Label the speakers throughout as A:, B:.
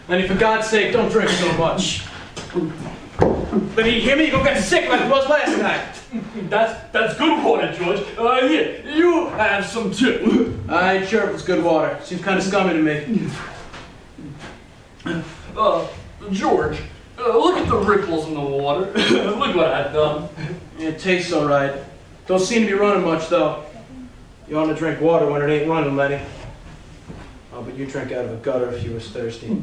A: Lenny, for God's sake, don't drink so much. Lenny, you hear me? You're gonna get sick like it was last night.
B: That's good water, George. Here, you have some too.
A: I ain't sure if it's good water. Seems kind of scummy to me.
B: George, look at the ripples in the water. Look what I've done.
A: Yeah, it tastes all right. Don't seem to be running much, though. You ought to drink water when it ain't running, Lenny. Oh, but you drink out of a gutter if you was thirsty.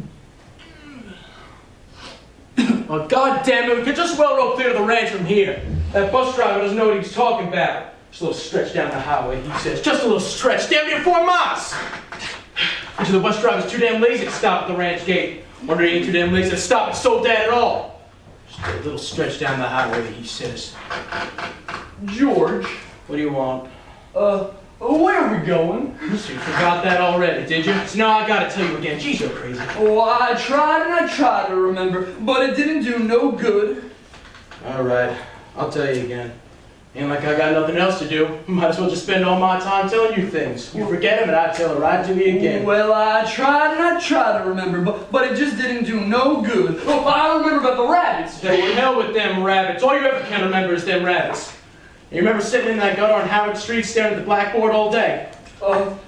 A: Oh, God damn it, we could just well roll clear to the ranch from here. That bus driver doesn't know what he's talking about. Just a little stretch down the highway, he says. Just a little stretch. Damn near 4 miles. Until the bus driver's too damn lazy to stop at the ranch gate. Wonder he ain't too damn lazy to stop at Soledad at all. Just a little stretch down the highway, he says.
B: George.
A: What do you want?
B: Where are we going?
A: So you forgot that already, did you? So now I gotta tell you again. Geez, you're crazy.
B: Oh, I tried to remember, but it didn't do no good.
A: All right, I'll tell you again. Ain't like I got nothing else to do. Might as well just spend all my time telling you things. You forget them and I tell it right to you again.
B: Well, I tried to remember, but it just didn't do no good. Oh, I remember about the rabbits.
A: Yeah, well, hell with them rabbits. All you ever can remember is them rabbits. You remember sitting in that gutter on Howard Street staring at the blackboard all day?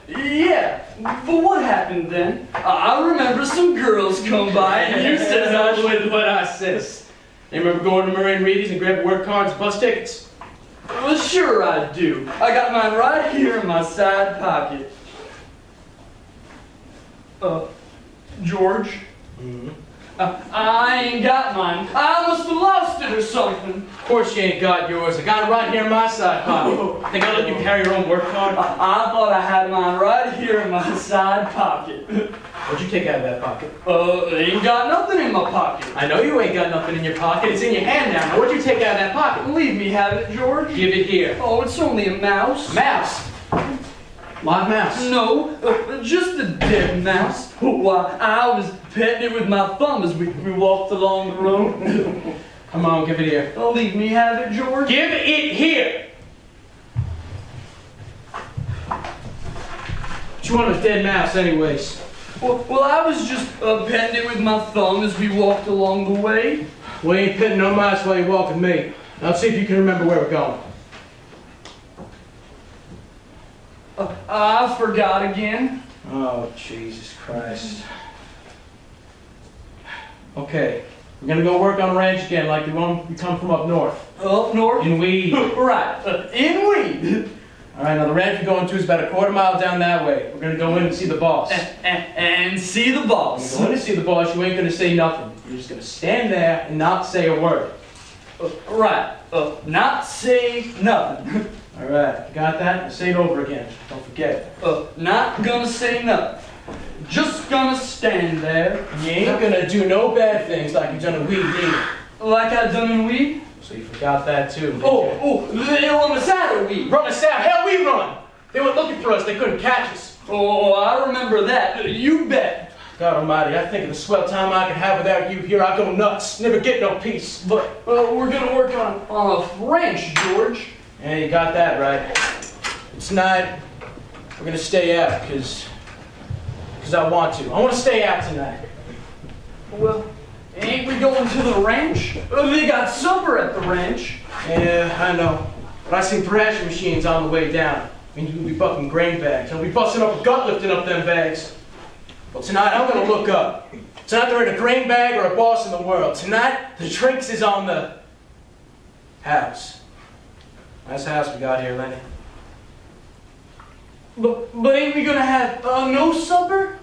B: Yeah. But what happened then? I remember some girls come by and you said
A: all the way to what I says. You remember going to Murray and Reedy's and grabbing work cards and bus tickets?
B: Well, sure I do. I got mine right here in my side pocket. George?
A: Mm-hmm.
B: I ain't got mine. I must have lost it or something.
A: Of course you ain't got yours. I got it right here in my side pocket. Think I'll let you carry your own work card?
B: I thought I had mine right here in my side pocket.
A: What'd you take out of that pocket?
B: Ain't got nothing in my pocket.
A: I know you ain't got nothing in your pocket. It's in your hand now. Now what'd you take out of that pocket?
B: Leave me have it, George.
A: Give it here.
B: Oh, it's only a mouse.
A: Mouse? Live mouse?
B: No, just a dead mouse. Why, I was petting it with my thumb as we walked along the road.
A: Come on, give it here.
B: Oh, leave me have it, George.
A: Give it here! What you want with a dead mouse, anyways?
B: Well, I was just petting it with my thumb as we walked along the way.
A: We ain't petting no mouse while you're walking me. Now let's see if you can remember where we're going.
B: I forgot again.
A: Oh, Jesus Christ. Okay, we're gonna go work on the ranch again like the one we come from up north.
B: Up north?
A: In Weed.
B: Right, in Weed.
A: All right, now the ranch we're going to is about a quarter mile down that way. We're gonna go in and see the boss.
B: And see the boss.
A: When you go in to see the boss, you ain't gonna say nothing. You're just gonna stand there and not say a word.
B: Right, not say nothing.
A: All right, you got that? Now say it over again. Don't forget.
B: Not gonna say nothing. Just gonna stand there.
A: You ain't gonna do no bad things like you've done in Weed either.
B: Like I done in Weed?
A: So you forgot that too.
B: They on the side of Weed.
A: Run us out. Hell, we run. They were looking for us. They couldn't catch us.
B: Oh, I remember that. You bet.
A: God almighty, I think of the swell time I could have without you here. I go nuts. Never get no peace.
B: But we're gonna work on a ranch, George.
A: Yeah, you got that right. Tonight, we're gonna stay out because I want to. I want to stay out tonight.
B: Well, ain't we going to the ranch? They got supper at the ranch.
A: Yeah, I know. But I seen thrashing machines on the way down. I mean, you'll be bucking grain bags. I'll be busting up a gut lifting up them bags. Well, tonight I'm gonna look up. Tonight there ain't a grain bag or a boss in the world. Tonight the drinks is on the house. Nice house we got here, Lenny.
B: But ain't we gonna have no supper?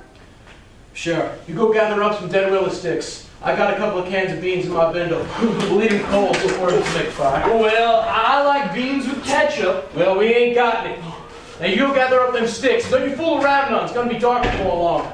A: Sure. You go gather up some dead willow sticks. I got a couple of cans of beans in my bindle. Bleeding cold before it's make fire.
B: Well, I like beans with ketchup.
A: Well, we ain't got any. Now you go gather up them sticks. Don't you fool around none. It's gonna be dark before long.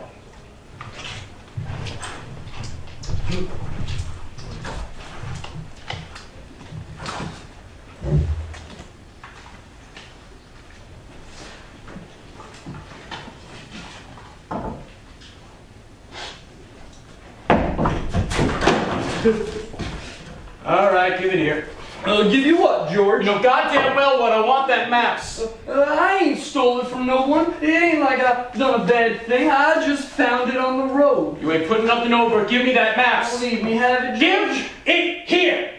A: All right, give it here.
B: Give you what, George?
A: You know goddamn well what. I want that mouse.
B: I ain't stole it from no one. It ain't like I've done a bad thing. I just found it on the road.
A: You ain't putting nothing over it. Give me that mouse.
B: Leave me have it, George.
A: Give it here.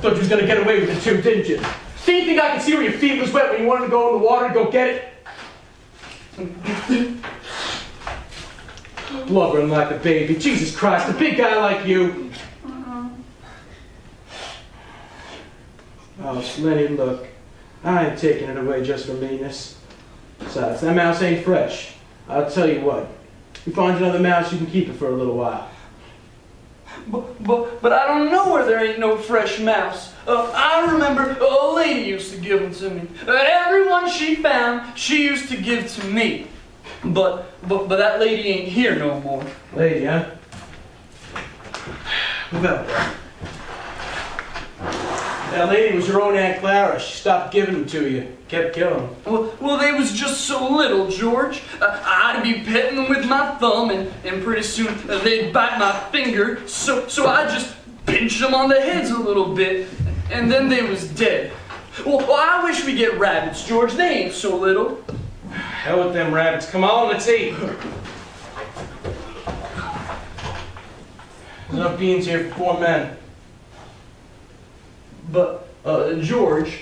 A: Thought you was gonna get away with it too, didn't you? See, you think I can see where your feet was wet when you wanted to go in the water to go get it? Blubbering like a baby. Jesus Christ, a big guy like you. Oh, Slenny, look. I ain't taking it away just for meanness. Besides, that mouse ain't fresh. I'll tell you what. If you find another mouse, you can keep it for a little while.
B: But I don't know where there ain't no fresh mouse. I remember a lady used to give them to me. Everyone she found, she used to give to me. But that lady ain't here no more.
A: Lady, huh? Well, that lady was your own Aunt Clara. She stopped giving them to you. Kept killing them.
B: Well, they was just so little, George. I'd be petting them with my thumb, and pretty soon they'd bite my finger. So I just pinched them on the heads a little bit, and then they was dead. Well, I wish we get rabbits, George. They ain't so little.
A: Hell with them rabbits. Come on, let's eat. There's enough beans here for 4 men.
B: But, George,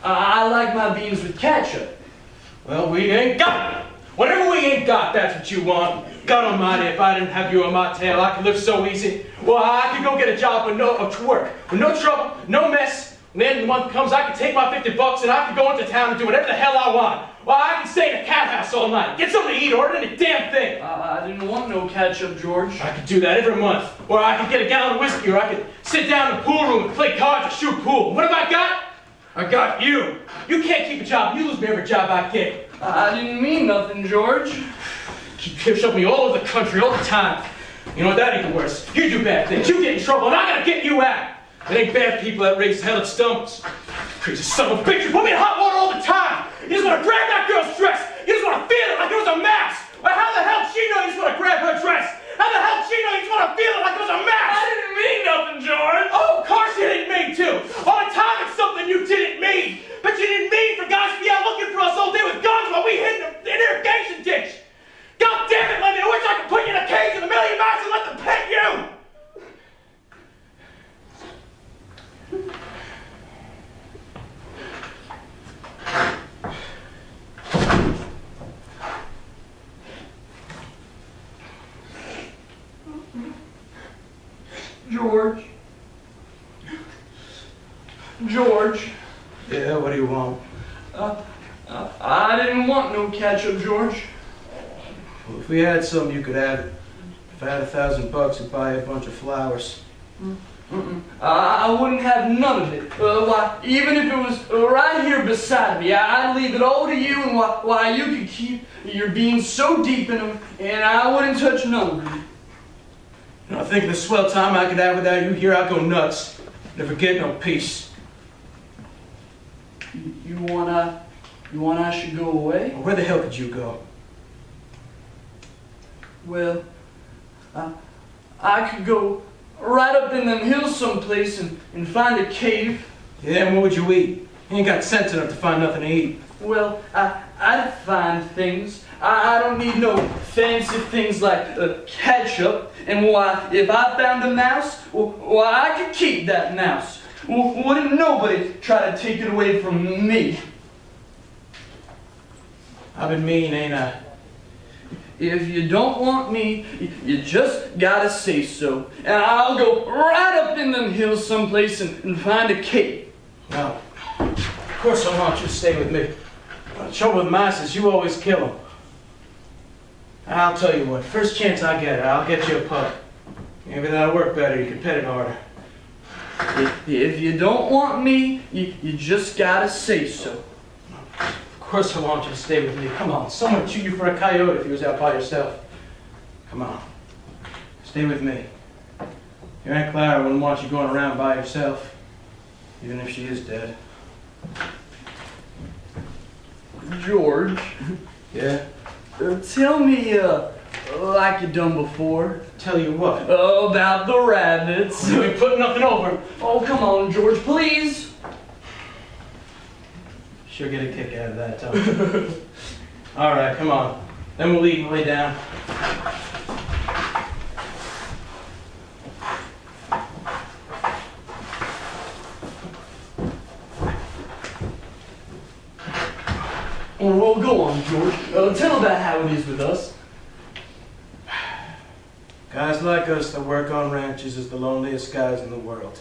B: I like my beans with ketchup.
A: Well, we ain't got it. Whatever we ain't got, that's what you want. God almighty, if I didn't have you on my tail, I could live so easy. Well, I could go get a job to work, with no trouble, no mess. When the end of the month comes, I could take my $50 and I could go into town and do whatever the hell I want. Well, I could stay in a cat house all night, get something to eat, or any damn thing.
B: I didn't want no ketchup, George.
A: I could do that every month. Or I could get a gallon of whiskey, or I could sit down in the pool room and play cards or shoot pool. What have I got? I got you. You can't keep a job. You lose me every job I get.
B: I didn't mean nothing, George.
A: Keep shoving me all over the country all the time. You know what, that ain't worse. You do bad things. You get in trouble, and I gotta get you out. It ain't bad people that raise hell at stumps. Crazy son of a bitch, you put me in hot water all the time. You just want to grab that girl's dress. You just want to feel it like it was a mouse. Well, how the hell did she know you just want to grab her dress? How the hell did she know you just want to feel it like it was a mouse?
B: I didn't mean nothing, George.
A: Oh, of course you didn't mean to. All the time it's something you didn't mean. But you didn't mean for guys to be out looking for us all day with guns while we hid in an irrigation ditch. God damn it, Lenny, I wish I could put you in a cage with a million mice and let them pet you.
B: George.
A: Yeah, what do you want?
B: I didn't want no ketchup, George.
A: Well, if we had some, you could have it. If I had $1,000, I'd buy you a bunch of flowers.
B: I wouldn't have none of it. Why, even if it was right here beside me, I'd leave it all to you, and why you could keep your beans so deep in them, and I wouldn't touch none of them.
A: You know, I think the swell time I could have without you here, I'd go nuts. Never get no peace.
B: You want I should go away?
A: Well, where the hell could you go?
B: Well, I could go right up in them hills someplace and find a cave.
A: Yeah, and what would you eat? You ain't got sense enough to find nothing to eat.
B: Well, I'd find things. I don't need no fancy things like ketchup. And why, if I found a mouse, why, I could keep that mouse. Wouldn't nobody try to take it away from me.
A: I've been mean, ain't I?
B: If you don't want me, you just gotta say so. And I'll go right up in them hills someplace and find a cave.
A: No. Of course I want you to stay with me. The trouble with mice is you always kill them. I'll tell you what, first chance I get, I'll get you a pup. Maybe that'll work better, you can pet it harder.
B: If you don't want me, you just gotta say so.
A: Of course I want you to stay with me. Come on, someone would shoot you for a coyote if you was out by yourself. Come on, stay with me. Your Aunt Clara wouldn't want you going around by yourself, even if she is dead.
B: George.
A: Yeah?
B: Tell me, like you done before.
A: Tell you what.
B: About the rabbits.
A: We put nothing over 'em.
B: Oh, come on, George, please.
A: Sure get a kick out of that, don't you? All right, come on. Then we'll leave and lay down.
B: Well, go on, George. Tell about how it is with us.
A: Guys like us that work on ranches is the loneliest guys in the world.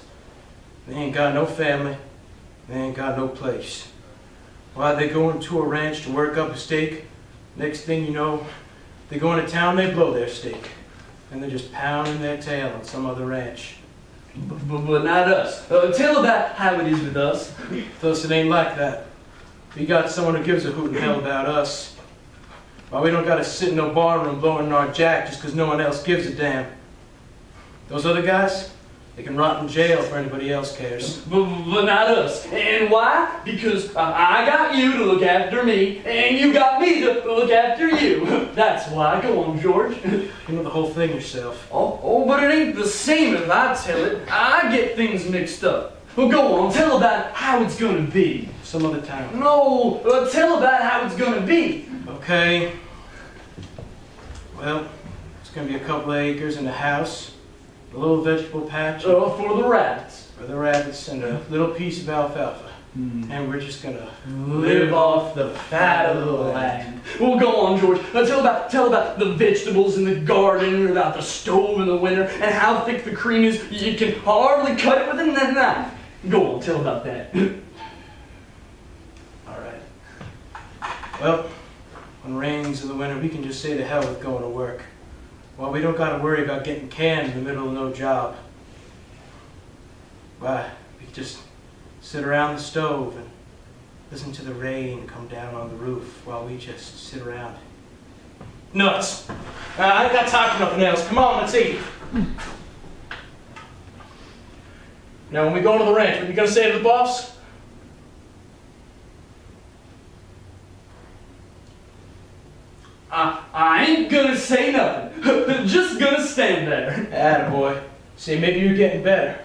A: They ain't got no family. They ain't got no place. Why, they go into a ranch to work up a steak. Next thing you know, they go into town, they blow their steak. And they're just pounding their tail on some other ranch.
B: But not us. Tell about how it is with us.
A: Plus, it ain't like that. We got someone who gives a hoot in hell about us. Why, we don't gotta sit in no barroom blowing our jack just 'cause no one else gives a damn. Those other guys, they can rot in jail if anybody else cares.
B: But not us. And why? Because I got you to look after me, and you got me to look after you. That's why. Go on, George.
A: You know the whole thing yourself.
B: Oh, but it ain't the same if I tell it. I get things mixed up. Well, go on. Tell about how it's gonna be.
A: Some other time.
B: No, tell about how it's gonna be.
A: Okay. Well, it's gonna be a couple of acres and a house, a little vegetable patch
B: For the rabbits.
A: for the rabbits, and a little piece of alfalfa. And we're just gonna
B: Live off the fat of the land. Well, go on, George. Tell about the vegetables in the garden, about the stove in the winter, and how thick the cream is. You can hardly cut it with a knife. Go on, tell about that.
A: All right. Well, when it rains in the winter, we can just say to hell with going to work. Well, we don't got to worry about getting canned in the middle of no job. Why, we can just sit around the stove and listen to the rain come down on the roof while we just sit around. Nuts! I ain't got time for nothing else. Come on, let's eat. Now, when we go to the ranch, what are you going to say to the boss?
B: I ain't gonna say nothing. Just gonna stand there.
A: Attaboy. See, maybe you're getting better.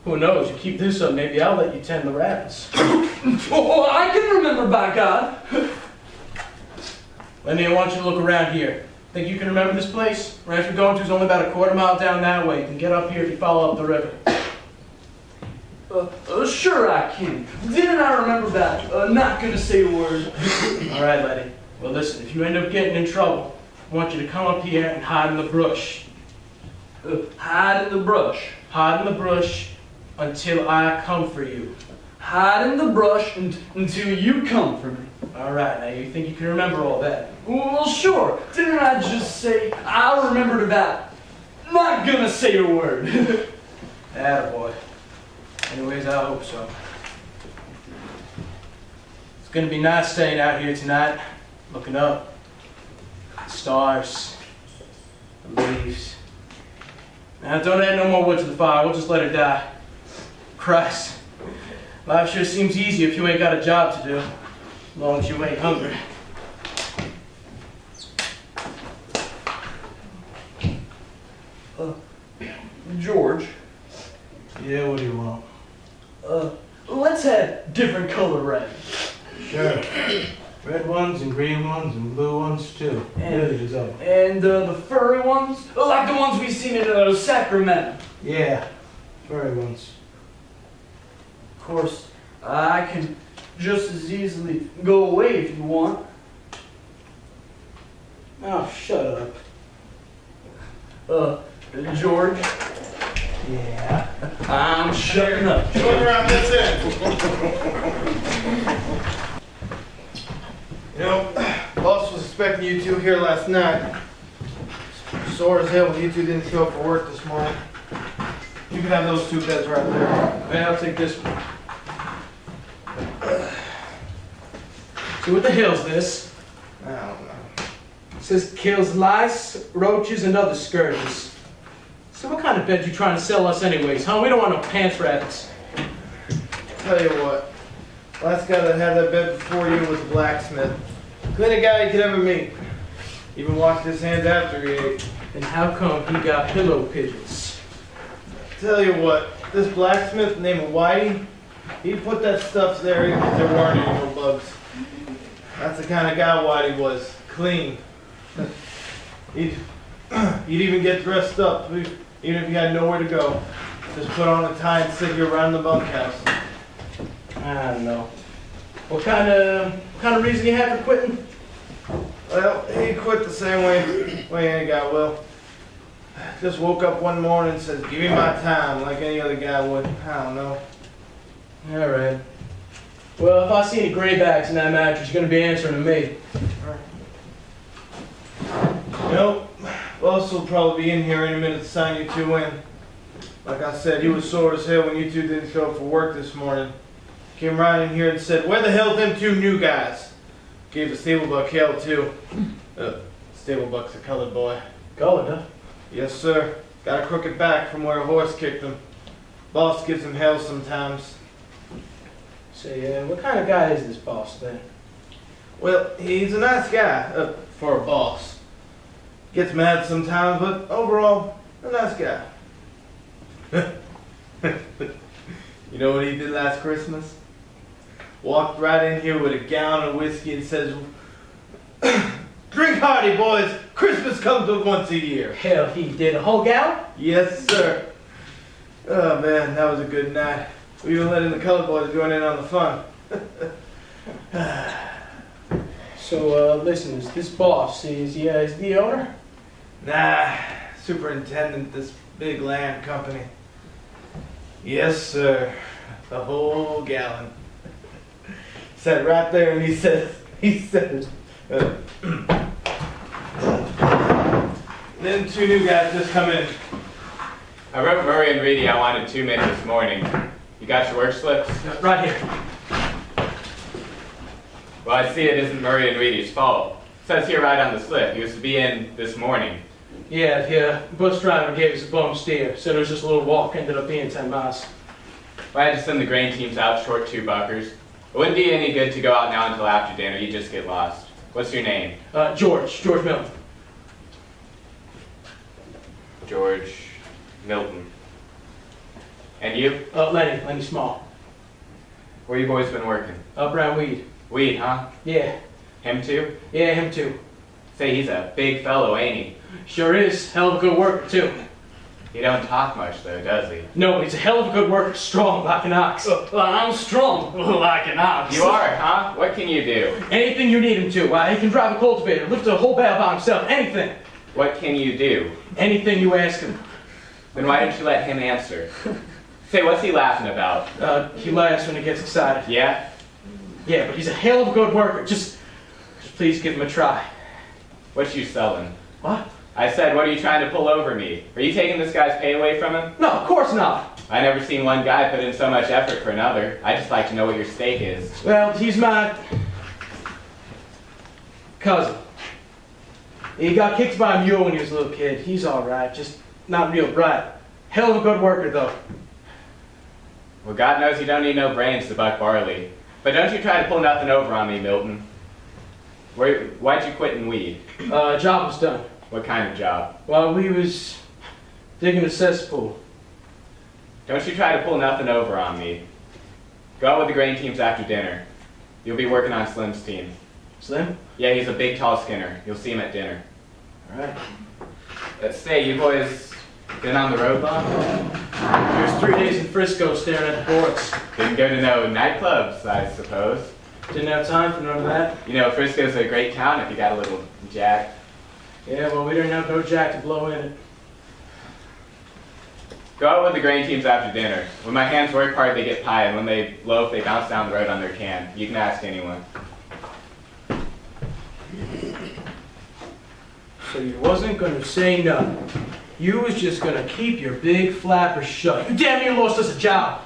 A: Who knows? You keep this up, maybe I'll let you tend the rabbits.
B: Oh, I can remember, by God.
A: Lenny, I want you to look around here. Think you can remember this place? Ranch we're going to is only about a quarter mile down that way. You can get up here if you follow up the river.
B: Sure I can. Didn't I remember that? Not gonna say a word.
A: All right, Letty. Well, listen, if you end up getting in trouble, I want you to come up here and hide in the brush.
B: Hide in the brush.
A: Hide in the brush until I come for you.
B: Hide in the brush until you come for me.
A: All right, now you think you can remember all that?
B: Well, sure. Didn't I just say I remembered about not gonna say a word?
A: Attaboy. Anyways, I hope so. It's gonna be nice staying out here tonight, looking up. The stars, the leaves. Now, don't add no more wood to the fire. We'll just let her die. Christ, life sure seems easy if you ain't got a job to do, as long as you ain't hungry.
B: George,
A: Yeah, what do you want?
B: let's have different color rabbits.
A: Sure. Red ones and green ones and blue ones too.
B: And the furry ones, like the ones we seen in Sacramento.
A: Yeah, furry ones.
B: Of course, I can just as easily go away if you want.
A: Oh, shut up.
B: George,
A: Yeah.
B: I'm shutting up.
C: Look around this end. You know, boss was expecting you two here last night. Sore as hell when you two didn't show up for work this morning. You can have those two beds right there.
A: Okay, I'll take this one. So what the hell's this?
C: I don't know.
A: It says kills lice, roaches, and other scourges. So what kind of bed you trying to sell us anyways, huh? We don't want no pants rabbits.
C: Tell you what, last guy that had that bed before you was a blacksmith. Cleanest guy you could ever meet. Even washed his hands after he ate.
A: And how come he got pillow pigeons?
C: Tell you what, this blacksmith named Whitey, he put that stuff there because there weren't any no bugs. That's the kind of guy Whitey was. Clean. He'd even get dressed up, even if he had nowhere to go. Just put on a tie and sit here around the bunkhouse.
A: I don't know. What kind of reason you have for quitting?
C: Well, he quit the same way any guy will. Just woke up one morning and said, "Give me my time," like any other guy would. I don't know.
A: All right. Well, if I see any graybacks in that mattress, you're gonna be answering to me.
C: Nope. Boss will probably be in here any minute to sign you two in. Like I said, he was sore as hell when you two didn't show up for work this morning. Came right in here and said, "Where the hell them two new guys?" Gave the Stablebuck hell too. Stablebuck's a colored boy.
A: Colored, huh?
C: Yes, sir. Got a crooked back from where a horse kicked him. Boss gives him hell sometimes.
A: Say, what kind of guy is this boss then?
C: Well, he's a nice guy, for a boss. Gets mad sometimes, but overall, a nice guy. You know what he did last Christmas? Walked right in here with a gallon of whiskey and says, "Drink hearty, boys. Christmas comes but once a year."
A: Hell, he did a whole gallon?
C: Yes, sir. Oh, man, that was a good night. We even let in the colored boys join in on the fun.
A: So, listen, is this boss, is he the owner?
C: Nah, superintendent, this big land company. Yes, sir. The whole gallon. Sat right there and he said, then two new guys just come in.
D: I wrote Murray and Reedy I wanted 2 men this morning. You got your work slips?
A: Right here.
D: Well, I see it isn't Murray and Reedy's fault. It says here right on the slip, he was to be in this morning.
A: Yeah, the bus driver gave us a bum steer. Said it was just a little walk, ended up being 10 miles.
D: Well, I had to send the grain teams out short 2 buckers. It wouldn't be any good to go out now until after dinner, you'd just get lost. What's your name?
A: George Milton.
D: George Milton. And you?
A: Lenny Small.
D: Where you boys been working?
A: Up around Weed.
D: Weed, huh?
A: Yeah.
D: Him too?
A: Yeah, him too.
D: Say, he's a big fellow, ain't he?
A: Sure is. Hell of a good worker, too.
D: He don't talk much, though, does he?
A: No, but he's a hell of a good worker, strong like an ox.
B: I'm strong, like an ox.
D: You are, huh? What can you do?
A: Anything you need him to. He can drive a cultivator, lift a whole bale by himself, anything.
D: What can you do?
A: Anything you ask him.
D: Then why don't you let him answer? Say, what's he laughing about?
A: He laughs when he gets excited.
D: Yeah?
A: Yeah, but he's a hell of a good worker. Just please give him a try.
D: What you selling?
A: What?
D: I said, what are you trying to pull over me? Are you taking this guy's pay away from him?
A: No, of course not.
D: I never seen one guy put in so much effort for another. I just like to know what your stake is.
A: Well, he's my cousin. He got kicked by a mule when he was a little kid. He's all right, just not real bright. Hell of a good worker, though.
D: Well, God knows you don't need no brains to buck barley. But don't you try to pull nothing over on me, Milton. Why'd you quit in weed?
A: Job was done.
D: What kind of job?
A: While we was digging a cesspool.
D: Don't you try to pull nothing over on me. Go out with the grain teams after dinner. You'll be working on Slim's team.
A: Slim?
D: Yeah, he's a big, tall Skinner. You'll see him at dinner.
A: All right.
D: Say, you boys been on the road long?
A: He was 3 days in Frisco staring at the boards.
D: Didn't go to no nightclubs, I suppose.
A: Didn't have time for none of that.
D: You know, Frisco's a great town if you got a little jack.
A: Yeah, well, we didn't have no jack to blow in it.
D: Go out with the grain teams after dinner. When my hands work hard, they get pie, and when they loaf, they bounce down the road on their can. You can ask anyone.
A: So you wasn't gonna say nothing. You was just gonna keep your big flapper shut. You damn near lost us a job.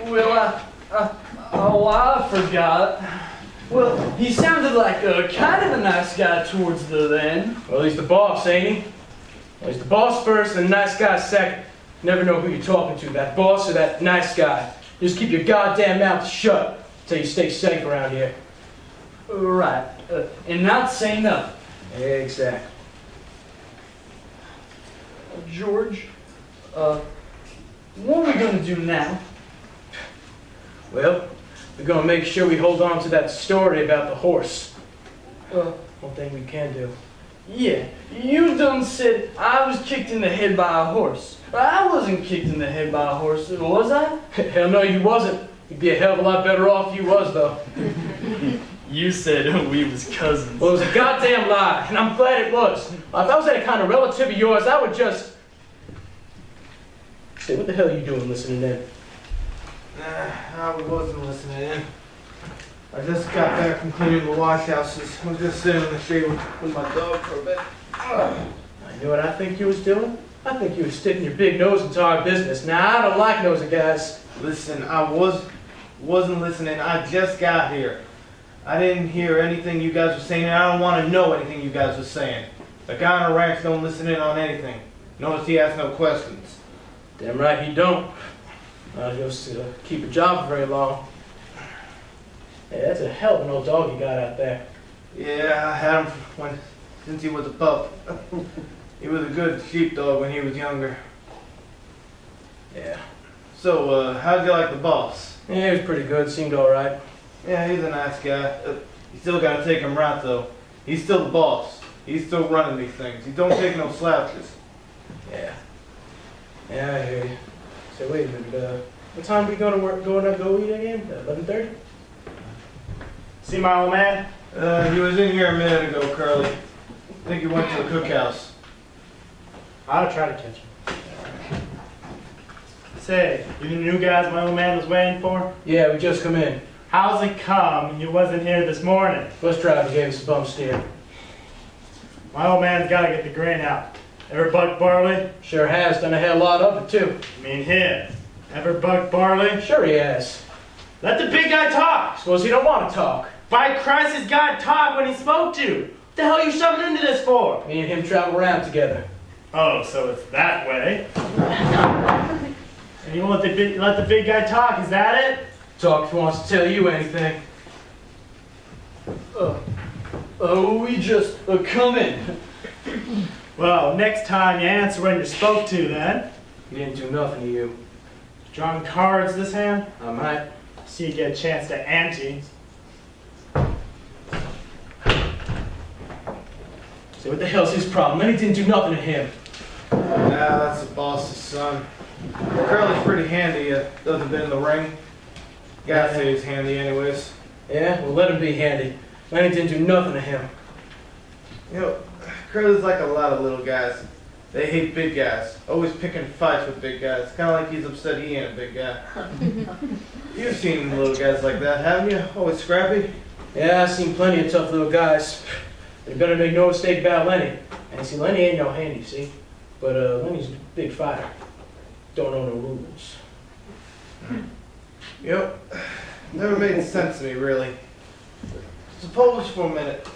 B: Well, I forgot. Well, he sounded like kind of a nice guy towards the end.
A: Well, he's the boss, ain't he? Well, he's the boss first and the nice guy second. Never know who you're talking to, that boss or that nice guy. Just keep your goddamn mouth shut till you stay safe around here.
B: Right, and not say nothing.
A: Exactly.
B: George, what are we gonna do now?
A: Well, we're gonna make sure we hold on to that story about the horse. One thing we can do.
B: Yeah, you done said I was kicked in the head by a horse. I wasn't kicked in the head by a horse, was I?
A: Hell no, you wasn't. You'd be a hell of a lot better off if you was, though.
B: You said we was cousins.
A: Well, it was a goddamn lie, and I'm glad it was. If I was any kind of relative of yours, I would just... Say, what the hell are you doing listening in?
C: I wasn't listening in. I just got back from cleaning the wash houses. I was just sitting in the shade with my dog for a bit.
A: I knew what I think you was doing. I think you was sticking your big nose into our business. Now, I don't like nosy guys.
C: Listen, I wasn't listening. I just got here. I didn't hear anything you guys were saying, and I don't want to know anything you guys were saying. The guy on the ranch don't listen in on anything. Notice he asks no questions.
A: Damn right he don't. I just keep a job for very long. Hey, that's a hell of an old dog you got out there.
C: Yeah, I had him since he was a pup. He was a good sheepdog when he was younger.
A: Yeah.
C: So, how'd you like the boss?
A: Yeah, he was pretty good. Seemed all right.
C: Yeah, he's a nice guy. You still gotta take him right, though. He's still the boss. He's still running these things. He don't take no slouches.
A: Yeah. Yeah, I hear you. So wait a minute. What time are we going to work? Going to go eat again? 11:30.
E: See my old man?
C: He was in here a minute ago, Curly. I think he went to the cookhouse.
E: I'll try to catch him. Say, you the new guys my old man was waiting for?
A: Yeah, we just come in.
E: How's it come you wasn't here this morning?
A: Bus driver gave us a bum steer.
E: My old man's gotta get the grain out. Ever bugged barley?
A: Sure has. Done a hell lot of it, too.
E: I mean him. Ever bugged barley?
A: Sure he has.
E: Let the big guy talk!
A: Suppose he don't want to talk.
E: By Christ, his God talk when he spoke to. What the hell are you shoving into this for?
A: Me and him travel around together.
E: Oh, so it's that way. And you won't let the big guy talk, is that it?
A: Talk if he wants to tell you anything.
B: We just come in.
E: Well, next time you answer when you're spoke to then.
A: He didn't do nothing to you.
E: Drawing cards this hand?
A: I might.
E: See you get a chance to ante.
A: Say, what the hell's his problem? Lenny didn't do nothing to him.
C: Nah, that's the boss's son. Curly's pretty handy. Doesn't been in the ring. Gotta say he's handy anyways.
A: Yeah? Well, let him be handy. Lenny didn't do nothing to him.
C: You know, Curly's like a lot of little guys. They hate big guys. Always picking fights with big guys. Kind of like he's upset he ain't a big guy. You've seen little guys like that, haven't you? Always scrappy.
A: Yeah, I've seen plenty of tough little guys. But you better make no mistake about Lenny. And see, Lenny ain't no handy, see? But Lenny's a big fighter. Don't know no rules.
C: Yep. Never made sense to me, really. Suppose for a minute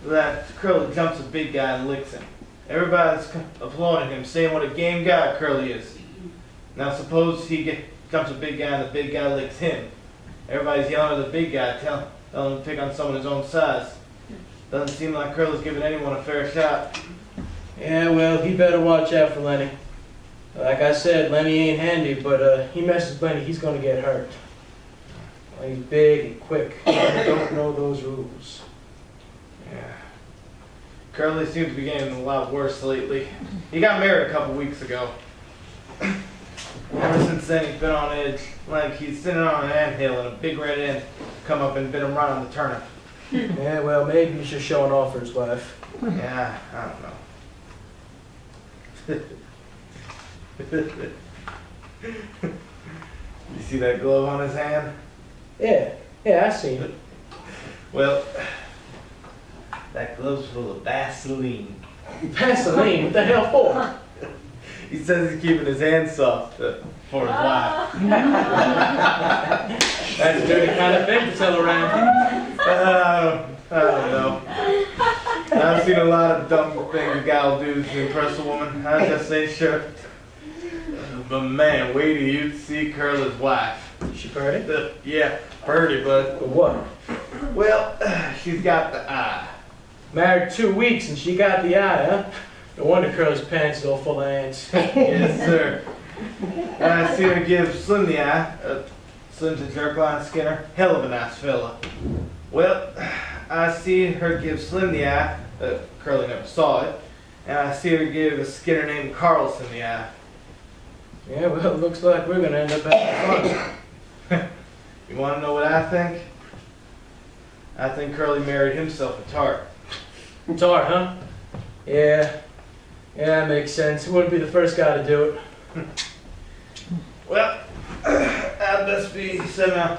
C: that Curly jumps a big guy and licks him. Everybody's applauding him, saying what a game guy Curly is. Now suppose he jumps a big guy and the big guy licks him. Everybody's yelling at the big guy, telling him to pick on someone his own size. Doesn't seem like Curly's giving anyone a fair shot.
A: Yeah, well, he better watch out for Lenny. Like I said, Lenny ain't handy, but he messes with Lenny, he's gonna get hurt. Well, he's big and quick. Don't know those rules.
C: Yeah. Curly seems to be getting a lot worse lately. He got married a couple weeks ago. Ever since then, he's been on edge. Like he's sitting on an anthill and a big red ant come up and bit him right on the turnip.
A: Yeah, well, maybe he's just showing off for his wife.
C: Yeah, I don't know. You see that glove on his hand?
A: Yeah, I seen it.
C: Well, that glove's full of Vaseline.
A: Vaseline, what the hell for?
C: He says he's keeping his hands soft for his wife.
A: That's a dirty kind of thing to tell around.
C: I don't know. I've seen a lot of dumb things a gal do to impress a woman. I just say sure. But man, wait till you see Curly's wife.
A: She pretty?
C: Yeah, pretty, but
A: But what?
C: well, she's got the eye.
A: Married 2 weeks and she got the eye, huh? No wonder Curly's pants is all full of ants.
C: Yes, sir. And I see her give Slim the eye. Slim's a jerk line Skinner. Hell of a nice fella. Well, I see her give Slim the eye. Curly never saw it. And I see her give a Skinner named Carlson the eye.
A: Yeah, well, it looks like we're gonna end up having fun.
C: You want to know what I think? I think Curly married himself a tart.
A: Tart, huh? Yeah. Yeah, that makes sense. He wouldn't be the first guy to do it.
C: Well, I'd best be setting out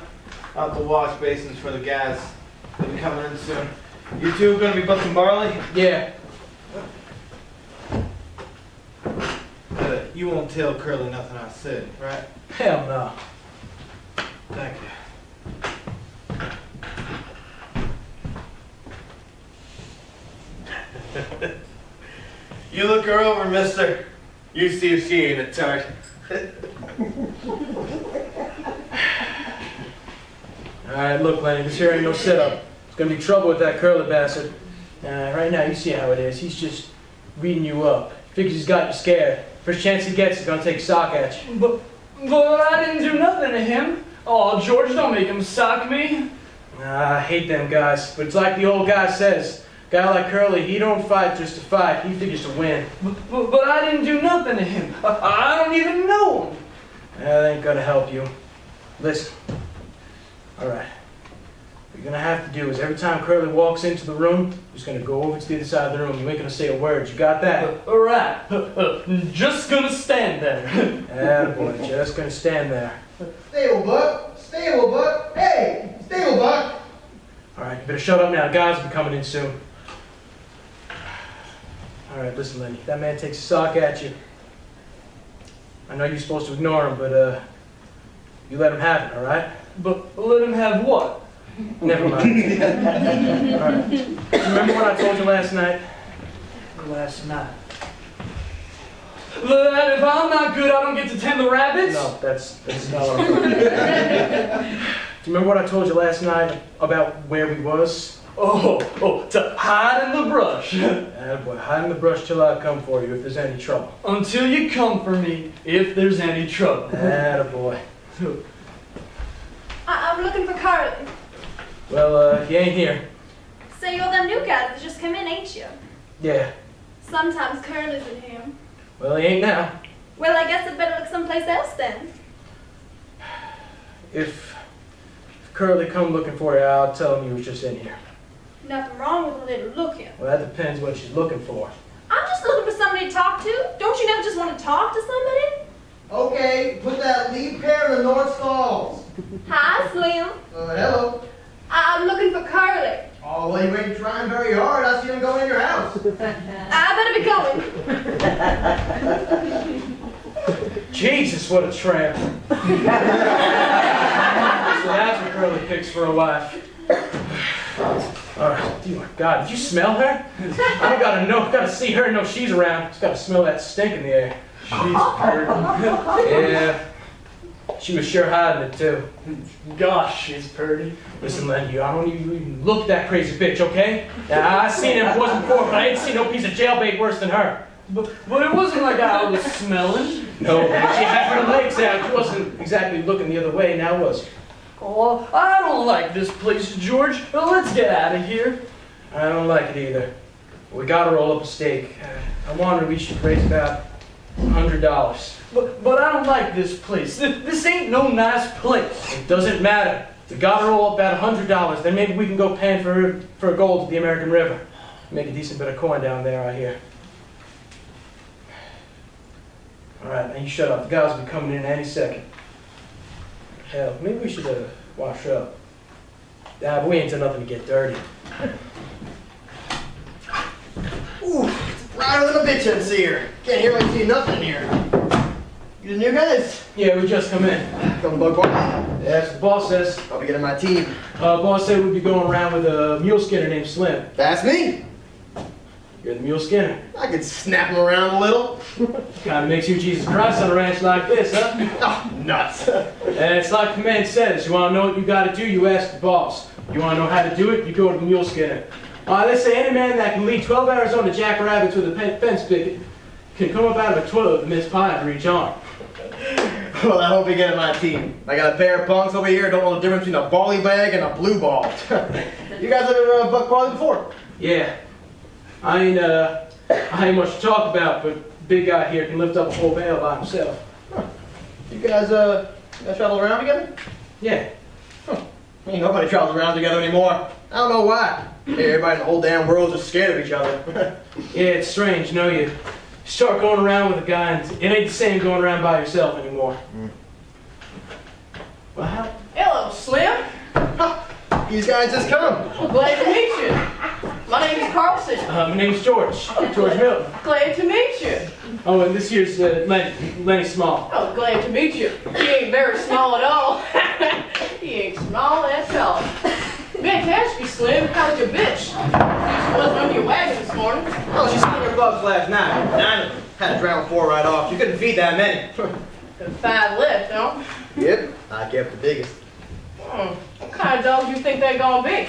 C: the wash basins for the guys. They'll be coming in soon. You two gonna be busting barley?
A: Yeah.
C: You won't tell Curly nothing I said, right?
A: Hell no.
C: Thank you. You look her over, mister. You see if she ain't a tart.
A: Alright, look, Lenny, this here ain't no setup. There's gonna be trouble with that Curly bastard. Right now, you see how it is. He's just reading you up. Figures he's got you scared. First chance he gets, he's gonna take a sock at you.
B: But I didn't do nothing to him. Oh, George, don't make him sock me.
A: I hate them guys, but it's like the old guy says. A guy like Curly, he don't fight just to fight. He figures to win.
B: But I didn't do nothing to him. I don't even know him.
A: That ain't gonna help you. Listen. Alright. What you're gonna have to do is every time Curly walks into the room, you're just gonna go over to the other side of the room. You ain't gonna say a word. You got that?
B: Alright. Just gonna stand there.
A: Attaboy, just gonna stand there.
F: Stable Buck! Stable Buck! Hey! Stable Buck!
A: Alright, you better shut up now. Guys will be coming in soon. Alright, listen, Lenny. That man takes a sock at you. I know you're supposed to ignore him, but, you let him have it, alright?
B: But let him have what?
A: Never mind. Alright. Remember what I told you last night?
B: Last night. That if I'm not good, I don't get to tend the rabbits?
A: No, that's not what I'm talking about. Do you remember what I told you last night about where we was?
B: Oh, to hide in the brush.
A: Attaboy, hide in the brush till I come for you if there's any trouble.
B: Until you come for me, if there's any trouble.
A: Attaboy.
G: I'm looking for Carly.
A: Well, he ain't here.
G: So you're them new guys that just come in, ain't you?
A: Yeah.
G: Sometimes Curly's in here.
A: Well, he ain't now.
G: Well, I guess I'd better look someplace else then.
A: If Curly come looking for you, I'll tell him you was just in here.
G: Nothing wrong with a little looking.
A: Well, that depends what she's looking for.
G: I'm just looking for somebody to talk to. Don't you never just want to talk to somebody?
F: Okay, put that lead pair in the north stalls.
G: Hi, Slim.
F: Hello.
G: I'm looking for Curly.
F: Oh, well, you ain't trying very hard. I see him going in your house.
G: I better be going.
A: Jesus, what a tramp. So that's what Curly picks for a wife. Alright, oh my God, did you smell her? I don't gotta see her and know she's around. Just gotta smell that stink in the air. She's pretty. Yeah. She was sure hiding it too.
B: Gosh, she's pretty.
A: Listen, Lenny, I don't even look at that crazy bitch, okay? Now, I seen him once before, but I ain't seen no piece of jailbait worse than her.
B: But it wasn't like I was smelling.
A: No, she had her legs out. She wasn't exactly looking the other way, now was she?
B: Oh, I don't like this place, George. Well, let's get out of here.
A: I don't like it either. We gotta roll up a stake. I wonder we should raise about $100.
B: But I don't like this place. This ain't no nice place.
A: It doesn't matter. We gotta roll up about $100. Then maybe we can go pan for gold at the American River. Make a decent bit of coin down there, I hear. Alright, now you shut up. The guys will be coming in any second. Hell, maybe we should wash up. But we ain't done nothing to get dirty.
F: Ooh, it's brighter than a bitch in here. Can't hear like see nothing here. You the new guys?
A: Yeah, we just come in.
F: Come Buck Barley.
A: Yeah, that's what the boss says.
F: I'll be getting my team.
A: Boss said we'd be going around with a mule skinner named Slim.
F: That's me.
A: You're the mule skinner.
F: I could snap him around a little.
A: Kinda makes you Jesus Christ on a ranch like this, huh?
F: Oh, nuts.
A: And it's like the man says, you wanna know what you gotta do, you ask the boss. You wanna know how to do it, you go to the mule skinner. They say any man that can lead 12 Arizona jackrabbits with a fence picket can come up out of a toilet with Miss Pine to reach on.
F: Well, I hope you get in my team. I got a pair of punks over here who don't know the difference between a bally bag and a blue ball. You guys ever buck barley before?
A: Yeah. I ain't much to talk about, but big guy here can lift up a whole bale by himself.
F: You guys travel around together?
A: Yeah.
F: Ain't nobody travels around together anymore. I don't know why. Everybody in the whole damn world's just scared of each other.
A: Yeah, it's strange, you start going around with a guy and it ain't the same going around by yourself anymore. Well, how?
H: Hello, Slim.
F: These guys just come.
H: Glad to meet you. My name's Carlson.
A: My name's George. George Milton.
H: Glad to meet you.
A: Oh, and this here's Lenny Small.
H: Oh, glad to meet you. He ain't very small at all. He ain't small at all. Man, to ask you, Slim, how's your bitch? She wasn't under your wagon this morning.
F: Oh, she stung her bugs last night. 9 of them. Had to drown 4 right off. She couldn't feed that many.
H: Got 5 left, huh?
F: Yep, I kept the biggest.
H: What kind of dog do you think they're gonna be?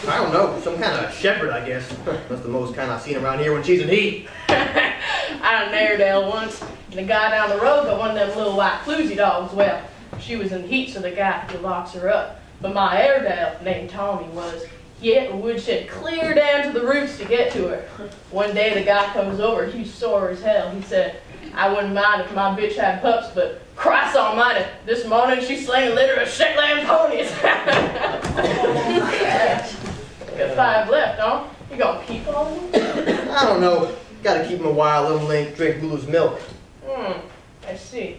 F: I don't know, some kind of shepherd, I guess. That's the most kind I've seen around here when she's in heat.
H: I had an Airedale once, and the guy down the road got one of them little white floozy dogs. Well, she was in heat, so the guy locks her up. But my Airedale, named Tommy, he had the woodshed clear down to the roots to get to her. One day the guy comes over, he's sore as hell. He said, I wouldn't mind if my bitch had pups, but Christ almighty, this morning she's slaying a litter of Shetland ponies. Got 5 left, huh? You gonna keep all of them?
F: I don't know. Gotta keep them a while, let them drink Lulu's milk.
H: I see.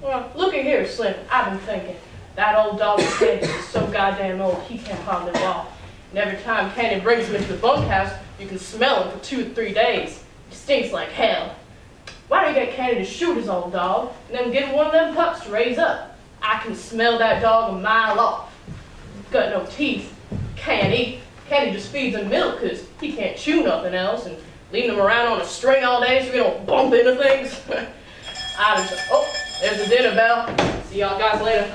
H: Well, look at here, Slim. I've been thinking. That old dog Candy is so goddamn old, he can't hardly walk. And every time Candy brings him into the bunkhouse, you can smell him for 2 or 3 days. He stinks like hell. Why don't you get Candy to shoot his old dog, and then give him one of them pups to raise up? I can smell that dog a mile off. Got no teeth. Can't eat. Candy just feeds him milk, because he can't chew nothing else, and leaving him around on a string all day so he don't bump into things. There's the dinner bell. See y'all guys later.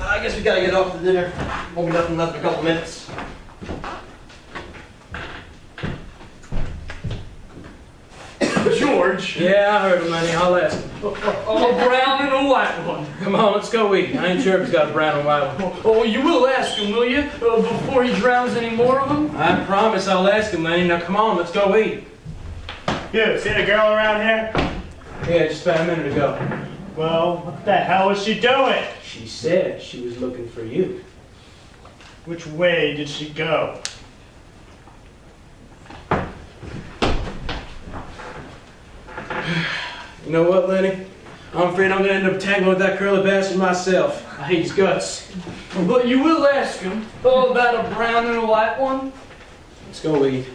F: I guess we gotta get off to dinner. Won't be nothing left in a couple minutes.
B: George.
A: Yeah, I heard him, Lenny. I'll ask him.
B: A brown and a white one.
A: Come on, let's go eat. I ain't sure if he's got a brown and white one.
B: Oh, you will ask him, will you? Before he drowns any more of them?
A: I promise I'll ask him, Lenny. Now come on, let's go eat.
E: You seen a girl around here?
A: Yeah, just about a minute ago.
E: Well, what the hell was she doing?
A: She said she was looking for you.
E: Which way did she go?
A: You know what, Lenny? I'm afraid I'm gonna end up tangling with that curly bastard myself. I hate his guts.
B: But you will ask him about a brown and a white one?
A: Let's go eat.